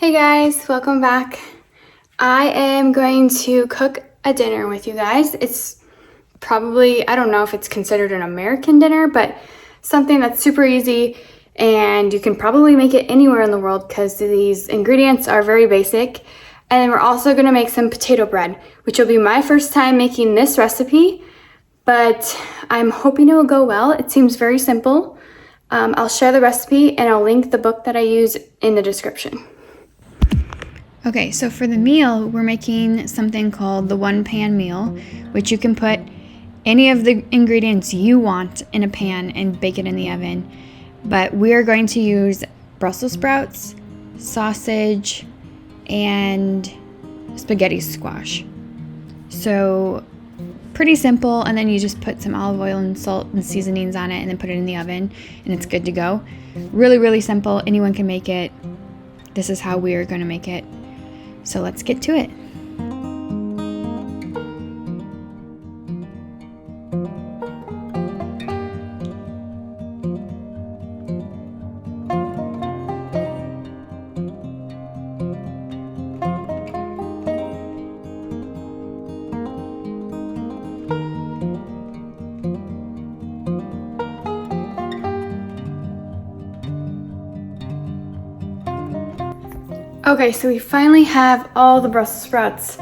Hey guys, welcome back. I am going to cook a dinner with you guys. It's probably, I don't know if it's considered an American dinner, but something that's super easy and you can probably make it anywhere in the world because these ingredients are very basic. And then we're also gonna make some potato bread, which will be my first time making this recipe, but I'm hoping it will go well. It seems very simple. I'll share the recipe and I'll link the book that I use in the description. Okay, so for the meal, we're making something called the one pan meal, which you can put any of the ingredients you want in a pan and bake it in the oven. But we're going to use Brussels sprouts, sausage, and spaghetti squash. So pretty simple, and then you just put some olive oil and salt and seasonings on it and then put it in the oven and it's good to go. Really, really simple. Anyone can make it. This is how we are going to make it. So let's get to it. Okay, so we finally have all the Brussels sprouts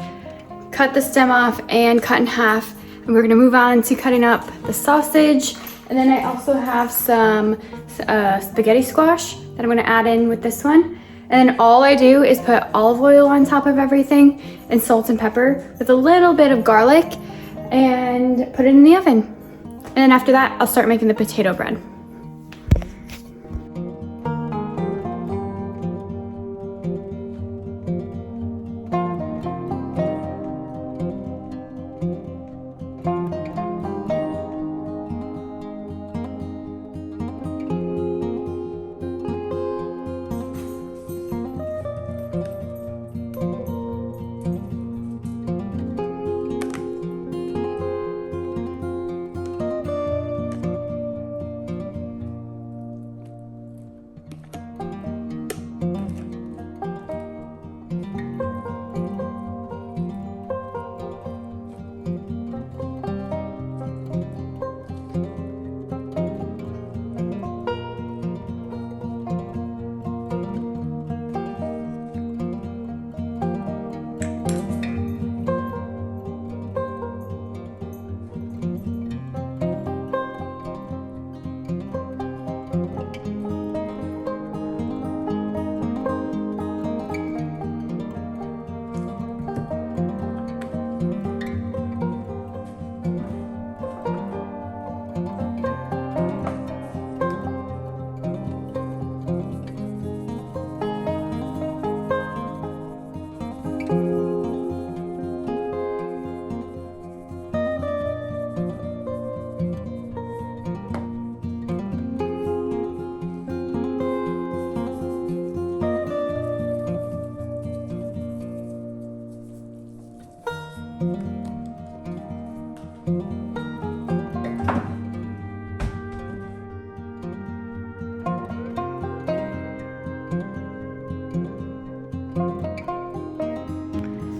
cut the stem off and cut in half, and we're gonna move on to cutting up the sausage. And then I also have some spaghetti squash that I'm gonna add in with this one. And then all I do is put olive oil on top of everything and salt and pepper with a little bit of garlic and put it in the oven. And then after that, I'll start making the potato bread.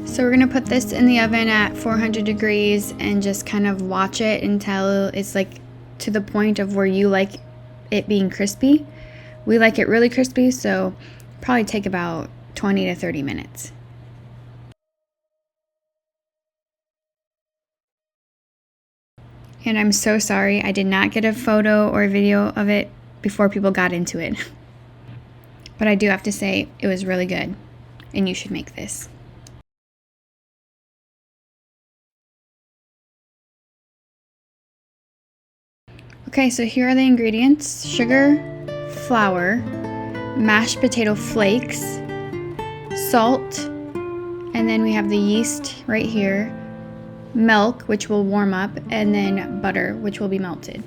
So we're gonna put this in the oven at 400 degrees and just kind of watch it until it's like to the point of where you like it being crispy. We like it really crispy, so probably take about 20 to 30 minutes. And I'm so sorry, I did not get a photo or a video of it before people got into it. But I do have to say, it was really good, and you should make this. Okay, so here are the ingredients: sugar, flour, mashed potato flakes, salt, and then we have the yeast right here, milk, which will warm up, and then butter, which will be melted.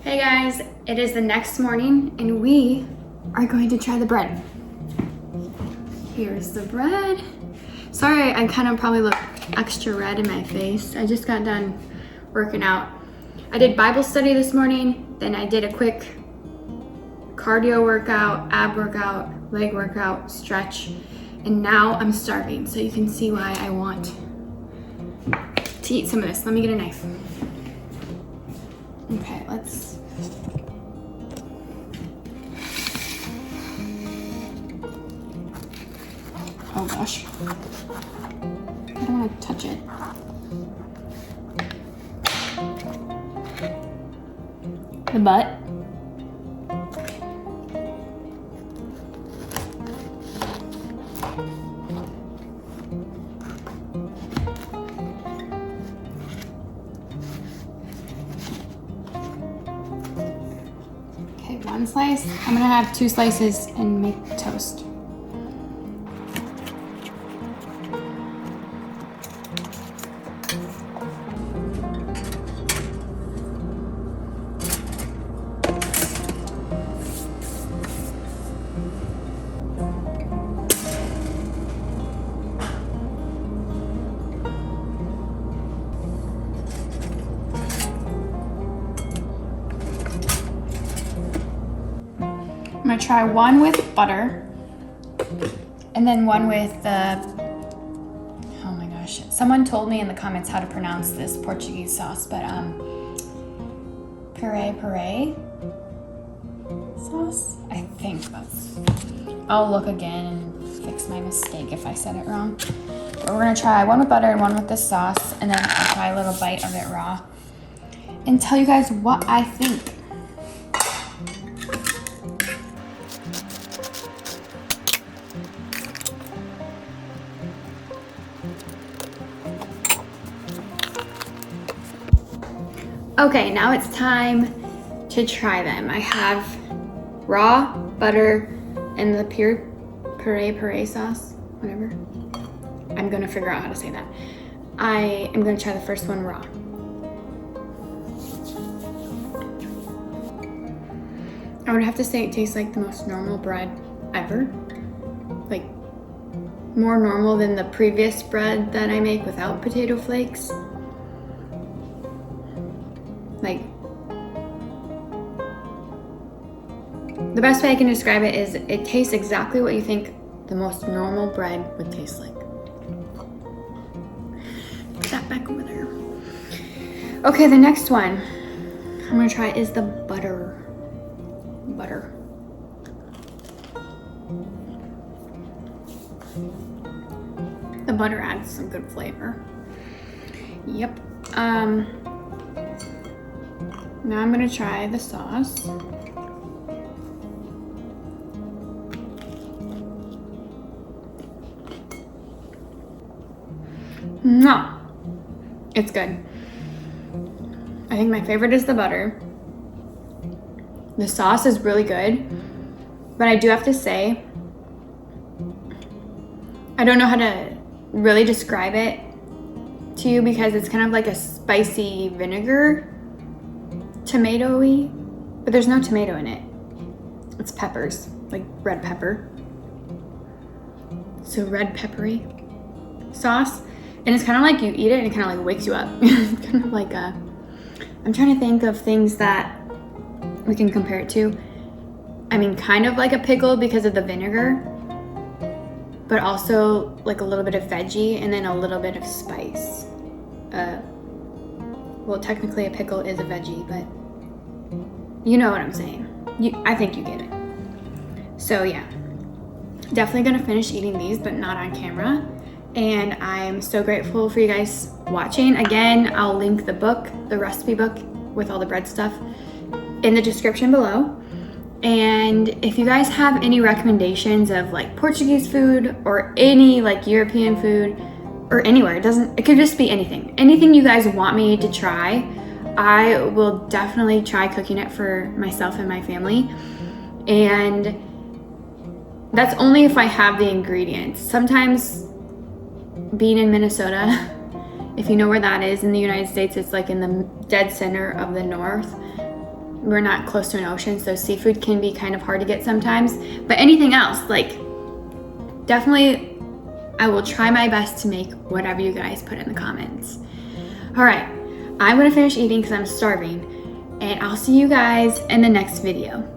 Hey guys, it is the next morning and we are going to try the bread. Here's the bread. Sorry, I kind of probably look extra red in my face. I just got done working out. I did Bible study this morning, then I did a quick cardio workout, ab workout, leg workout, stretch, and now I'm starving, so you can see why I want to eat some of this. Let me get a knife. Okay, let's. Oh gosh. I don't want to touch it. The butt. Okay, one slice. I'm gonna have 2 slices and make toast. I'm gonna try one with butter and then one with oh my gosh, someone told me in the comments how to pronounce this Portuguese sauce, but puree sauce? I think that's, I'll look again and fix my mistake if I said it wrong. But we're gonna try one with butter and one with this sauce, and then I'll try a little bite of it raw and tell you guys what I think. Okay, now it's time to try them. I have raw butter and the puree sauce, whatever. I'm gonna figure out how to say that. I am gonna try the first one raw. I would have to say it tastes like the most normal bread ever. Like, more normal than the previous bread that I make without potato flakes. Like, the best way I can describe it is it tastes exactly what you think the most normal bread would taste like. Put that back over there. Okay, the next one I'm gonna try is the butter. The butter adds some good flavor. Yep. Now I'm gonna try the sauce. No, it's good. I think my favorite is the butter. The sauce is really good, but I do have to say, I don't know how to really describe it to you because it's kind of like a spicy vinegar, tomato-y, but there's no tomato in it. It's peppers, like red pepper. So red peppery sauce. And it's kind of like you eat it and it kind of like wakes you up. It's kind of like I'm trying to think of things that we can compare it to. I mean, kind of like a pickle because of the vinegar, but also like a little bit of veggie and then a little bit of spice. Well, technically a pickle is a veggie, but you know what I'm saying. I think you get it. So yeah, definitely gonna finish eating these, but not on camera. And I'm so grateful for you guys watching. Again, I'll link the book, the recipe book with all the bread stuff in the description below. And if you guys have any recommendations of like Portuguese food or any like European food or anywhere, it could just be anything. Anything you guys want me to try, I will definitely try cooking it for myself and my family. And that's only if I have the ingredients. Sometimes being in Minnesota, if you know where that is in the United States, it's like in the dead center of the north. we're not close to an ocean, so seafood can be kind of hard to get sometimes. But anything else, like, definitely, I will try my best to make whatever you guys put in the comments. All right, I'm gonna finish eating because I'm starving, and I'll see you guys in the next video.